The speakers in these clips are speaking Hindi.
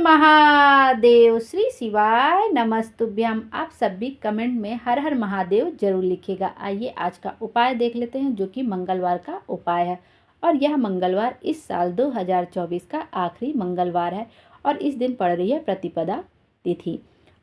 महादेव। श्री शिवाय नमस्तुभ्यम। आप सभी कमेंट में हर हर महादेव जरूर लिखिएगा। आइए आज का उपाय देख लेते हैं, जो कि मंगलवार का उपाय है। और यह मंगलवार इस साल 2024 का आखिरी मंगलवार है और इस दिन पड़ रही है प्रतिपदा तिथि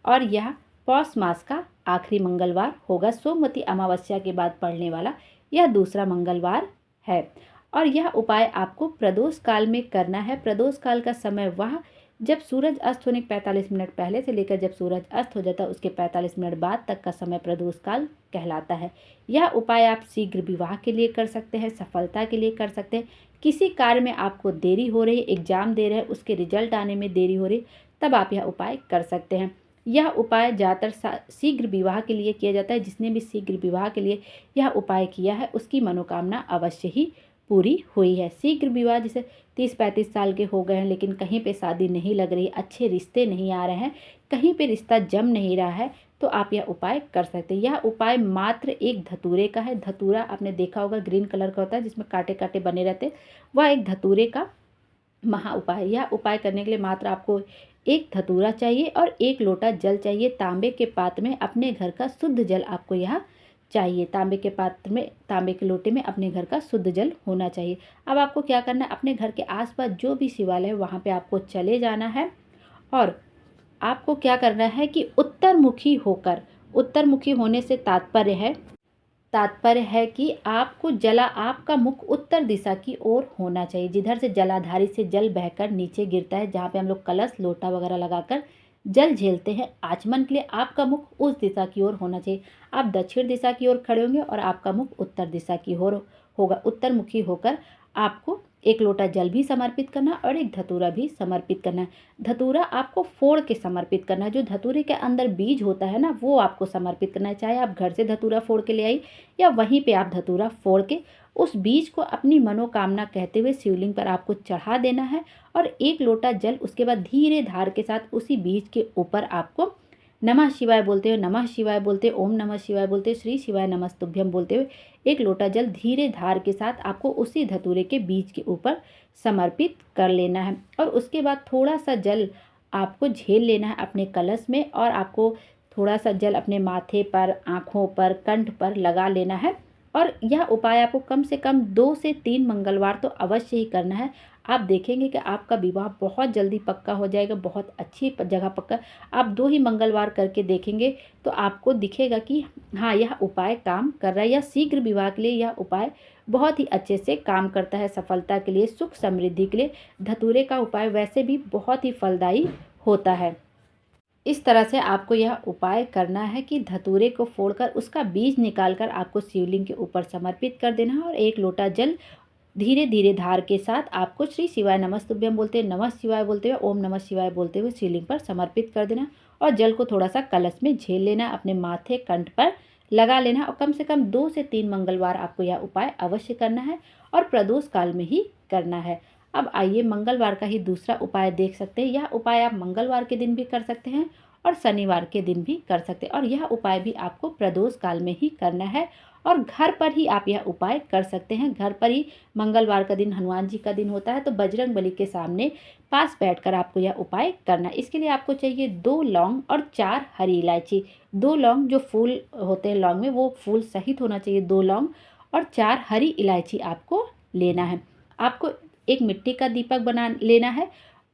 और यह पौष मास का आखिरी मंगलवार होगा। सोमवती अमावस्या के बाद पड़ने वाला यह दूसरा मंगलवार है और यह उपाय आपको प्रदोष काल में करना है। प्रदोष काल का समय वह जब सूरज अस्त होने के 45 मिनट पहले से लेकर जब सूरज अस्त हो जाता है उसके 45 मिनट बाद तक का समय प्रदोष काल कहलाता है। यह उपाय आप शीघ्र विवाह के लिए कर सकते हैं, सफलता के लिए कर सकते हैं। किसी कार्य में आपको देरी हो रही है, एग्जाम दे रहे हैं, उसके रिजल्ट आने में देरी हो रही, तब आप यह उपाय कर सकते हैं। यह उपाय ज़्यादातर शीघ्र विवाह के लिए किया जाता है। जिसने भी शीघ्र विवाह के लिए यह उपाय किया है उसकी मनोकामना अवश्य ही पूरी हुई है। शीघ्र विवाह जैसे 30-35 साल के हो गए हैं लेकिन कहीं पे शादी नहीं लग रही, अच्छे रिश्ते नहीं आ रहे हैं, कहीं पे रिश्ता जम नहीं रहा है, तो आप यह उपाय कर सकते हैं। यह उपाय मात्र एक धतूरे का है। धतूरा आपने देखा होगा ग्रीन कलर का होता है जिसमें कांटे कांटे बने रहते हैं, वह एक धतूरे का महा उपाय। यह उपाय करने के लिए मात्र आपको एक धतूरा चाहिए और 1 लोटा जल चाहिए। तांबे के पात्र में अपने घर का शुद्ध जल आपको यह चाहिए। तांबे के पात्र में, तांबे के लोटे में अपने घर का शुद्ध जल होना चाहिए। अब आपको क्या करना है, अपने घर के आसपास जो भी शिवालय है वहाँ पे आपको चले जाना है और आपको क्या करना है कि उत्तरमुखी होकर, उत्तरमुखी होने से तात्पर्य है कि आपको आपका मुख उत्तर दिशा की ओर होना चाहिए। जिधर से जलाधारी से जल बहकर नीचे गिरता है, जहाँ पे हम लोग कलश लोटा वगैरह लगाकर जल झेलते हैं आचमन के लिए, आपका मुख उस दिशा की ओर होना चाहिए। आप दक्षिण दिशा की ओर खड़े होंगे और आपका मुख उत्तर दिशा की ओर होगा। उत्तरमुखी होकर आपको 1 लोटा जल भी समर्पित करना और एक धतूरा भी समर्पित करना है। धतूरा आपको फोड़ के समर्पित करना है। जो धतूरे के अंदर बीज होता है ना, वो आपको समर्पित करना है। चाहे आप घर से धतूरा फोड़ के ले आई या वहीं पे आप धतूरा फोड़ के उस बीज को अपनी मनोकामना कहते हुए शिवलिंग पर आपको चढ़ा देना है और 1 लोटा जल उसके बाद धीरे धार के साथ उसी बीज के ऊपर आपको नमः शिवाय बोलते हुए, नमः शिवाय बोलते, ओम नमः शिवाय बोलते, श्री शिवाय नमस्तुभ्यम बोलते हुए 1 लोटा जल धीरे धार के साथ आपको उसी धतूरे के बीज के ऊपर समर्पित कर लेना है। और उसके बाद थोड़ा सा जल आपको झेल लेना है अपने कलश में और आपको थोड़ा सा जल अपने माथे पर, आँखों पर, कंठ पर लगा लेना है। और यह उपाय आपको कम से कम 2 से 3 मंगलवार तो अवश्य ही करना है। आप देखेंगे कि आपका विवाह बहुत जल्दी पक्का हो जाएगा, बहुत अच्छी जगह पक्का। आप 2 ही मंगलवार करके देखेंगे तो आपको दिखेगा कि हाँ, यह उपाय काम कर रहा है। या शीघ्र विवाह के लिए यह उपाय बहुत ही अच्छे से काम करता है। सफलता के लिए, सुख समृद्धि के लिए धतूरे का उपाय वैसे भी बहुत ही फलदायी होता है। इस तरह से आपको यह उपाय करना है कि धतूरे को फोड़कर उसका बीज निकालकर आपको शिवलिंग के ऊपर समर्पित कर देना है और 1 लोटा जल धीरे धीरे धार के साथ आपको श्री शिवाय नमस्तुभ्यम बोलते, नमः शिवाय बोलते हुए, ओम नमः शिवाय बोलते हुए शिवलिंग पर समर्पित कर देना और जल को थोड़ा सा कलश में झेल लेना, अपने माथे कंठ पर लगा लेना और कम से कम 2 से 3 मंगलवार आपको यह उपाय अवश्य करना है और प्रदोष काल में ही करना है। अब आइए मंगलवार का ही दूसरा उपाय देख सकते हैं। यह उपाय आप मंगलवार के दिन भी कर सकते हैं और शनिवार के दिन भी कर सकते हैं और यह उपाय भी आपको प्रदोष काल में ही करना है और घर पर ही आप यह उपाय कर सकते हैं। घर पर ही मंगलवार का दिन हनुमान जी का दिन होता है तो बजरंग बली के सामने पास बैठकर आपको यह उपाय करना है। इसके लिए आपको चाहिए 2 लौंग और 4 हरी इलायची। 2 लौंग जो फूल होते हैं लौंग में, वो फूल सहित होना चाहिए। 2 लौंग और 4 हरी इलायची आपको लेना है। आपको एक मिट्टी का दीपक बना लेना है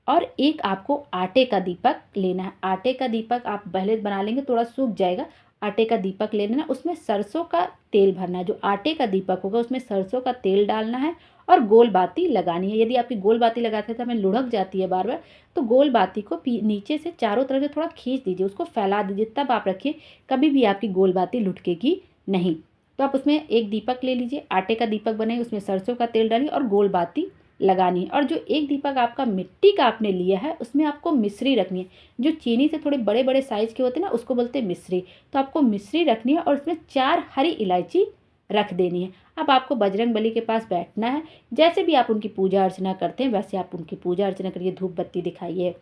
और एक आपको आटे का दीपक लेना है। आटे का दीपक आप पहले बना लेंगे, थोड़ा सूख जाएगा। आटे का दीपक ले लेना, उसमें सरसों का तेल भरना है। जो आटे का दीपक होगा उसमें सरसों का तेल डालना है और गोल बाती लगानी है। यदि आपकी गोल बाती लगाते समय लुढ़क जाती है बार बार, तो गोल बाती को नीचे से चारों तरफ से थोड़ा खींच दीजिए, उसको फैला दीजिए, तब आप रखिए। कभी भी आपकी गोल बाती लुढ़केगी नहीं। तो आप उसमें एक दीपक ले लीजिए, आटे का दीपक बनाइए, उसमें सरसों का तेल डालिए और गोल बाती लगानी है। और जो एक दीपक आपका मिट्टी का आपने लिया है उसमें आपको मिश्री रखनी है। जो चीनी से थोड़े बड़े बड़े साइज के होते हैं ना, उसको बोलते हैं मिश्री। तो आपको मिश्री रखनी है और उसमें 4 हरी इलायची रख देनी है। अब आपको बजरंग बली के पास बैठना है। जैसे भी आप उनकी पूजा अर्चना करते हैं वैसे आप उनकी पूजा अर्चना करिए, धूप बत्ती दिखाइए,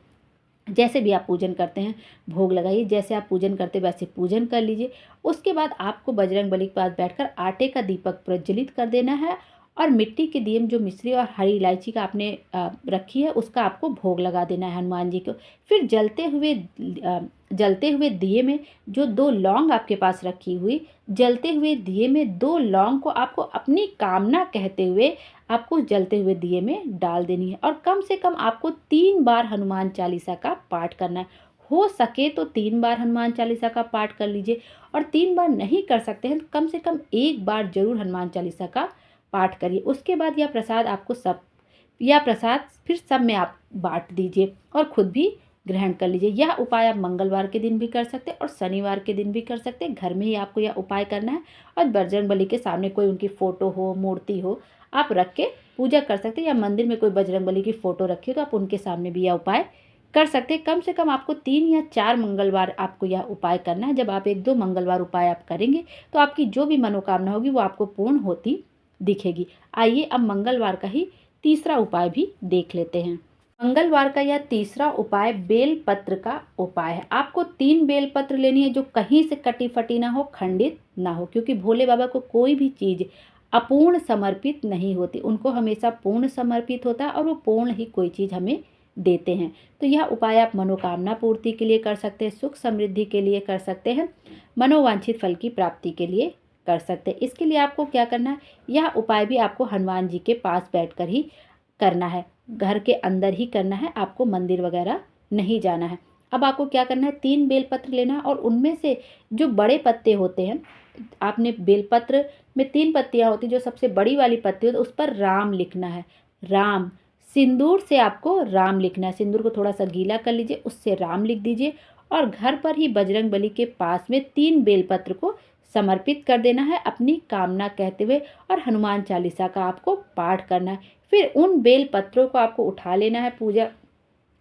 जैसे भी आप पूजन करते हैं भोग लगाइए, जैसे आप पूजन करते हैं वैसे पूजन कर लीजिए। उसके बाद आपको बजरंग बली के पास बैठकर आटे का दीपक प्रज्वलित कर देना है और मिट्टी के दिए में जो मिश्री और हरी इलायची का आपने रखी है उसका आपको भोग लगा देना है हनुमान जी को। फिर जलते हुए दिए में जो 2 लौंग आपके पास रखी हुई, जलते हुए दिए में 2 लौंग को आपको अपनी कामना कहते हुए आपको उस जलते हुए दिए में डाल देनी है और कम से कम आपको 3 बार हनुमान चालीसा का पाठ करना है। हो सके तो 3 बार हनुमान चालीसा का पाठ कर लीजिए और 3 बार नहीं कर सकते हैं तो कम से कम 1 बार जरूर हनुमान चालीसा का पाठ करिए। उसके बाद यह प्रसाद फिर सब में आप बांट दीजिए और खुद भी ग्रहण कर लीजिए। यह उपाय आप मंगलवार के दिन भी कर सकते हैं और शनिवार के दिन भी कर सकते हैं। घर में ही आपको यह उपाय करना है और बजरंगबली के सामने कोई उनकी फ़ोटो हो, मूर्ति हो, आप रख के पूजा कर सकते हैं या मंदिर में कोई बजरंगबली की फ़ोटो रखी हो तो आप उनके सामने भी यह उपाय कर सकते हैं। कम से कम आपको 3 या 4 मंगलवार आपको यह उपाय करना है। जब आप 1-2 मंगलवार उपाय आप करेंगे तो आपकी जो भी मनोकामना होगी वो आपको पूर्ण होती दिखेगी। आइए अब मंगलवार का ही तीसरा उपाय भी देख लेते हैं। मंगलवार का यह तीसरा उपाय बेलपत्र का उपाय है। आपको 3 बेलपत्र लेनी है जो कहीं से कटी फटी ना हो, खंडित ना हो, क्योंकि भोले बाबा को कोई भी चीज़ अपूर्ण समर्पित नहीं होती, उनको हमेशा पूर्ण समर्पित होता है और वो पूर्ण ही कोई चीज़ हमें देते हैं। तो यह उपाय आप मनोकामना पूर्ति के लिए कर सकते हैं, सुख समृद्धि के लिए कर सकते हैं, मनोवांछित फल की प्राप्ति के लिए कर सकते हैं। इसके लिए आपको क्या करना है, यह उपाय भी आपको हनुमान जी के पास बैठकर ही करना है, घर के अंदर ही करना है, आपको मंदिर वगैरह नहीं जाना है। अब आपको क्या करना है, 3 बेलपत्र लेना है और उनमें से जो बड़े पत्ते होते हैं, आपने बेलपत्र में 3 पत्तियां होती, जो सबसे बड़ी वाली पत्ती होती है उस पर राम लिखना है। राम सिंदूर से आपको राम लिखना है। सिंदूर को थोड़ा सा गीला कर लीजिए, उससे राम लिख दीजिए और घर पर ही बजरंगबली के पास में 3 बेलपत्र को समर्पित कर देना है अपनी कामना कहते हुए और हनुमान चालीसा का आपको पाठ करना है। फिर उन बेल पत्रों को आपको उठा लेना है। पूजा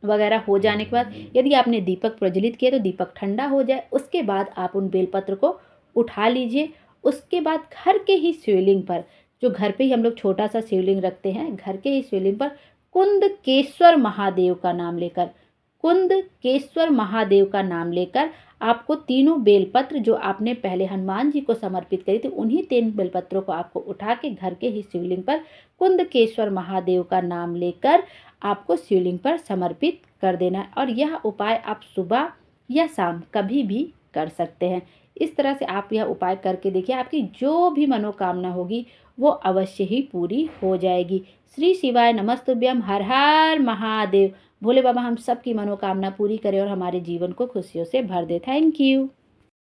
वगैरह हो जाने के बाद यदि आपने दीपक प्रज्वलित किया तो दीपक ठंडा हो जाए, उसके बाद आप उन बेलपत्र को उठा लीजिए। उसके बाद घर के ही शिवलिंग पर, जो घर पे ही हम लोग छोटा सा शिवलिंग रखते हैं, घर के ही शिवलिंग पर कुंदकेश्वर महादेव का नाम लेकर, कुंदकेश्वर महादेव का नाम लेकर आपको तीनों बेलपत्र जो आपने पहले हनुमान जी को समर्पित करी थी, उन्हीं 3 बेलपत्रों को आपको उठा के घर के ही शिवलिंग पर कुंदकेश्वर महादेव का नाम लेकर आपको शिवलिंग पर समर्पित कर देना है। और यह उपाय आप सुबह या शाम कभी भी कर सकते हैं। इस तरह से आप यह उपाय करके देखिए, आपकी जो भी मनोकामना होगी वो अवश्य ही पूरी हो जाएगी। श्री शिवाय नमस्तुभ्यम। हर हर महादेव। भोले बाबा हम सब की मनोकामना पूरी करें और हमारे जीवन को खुशियों से भर दे। Thank you.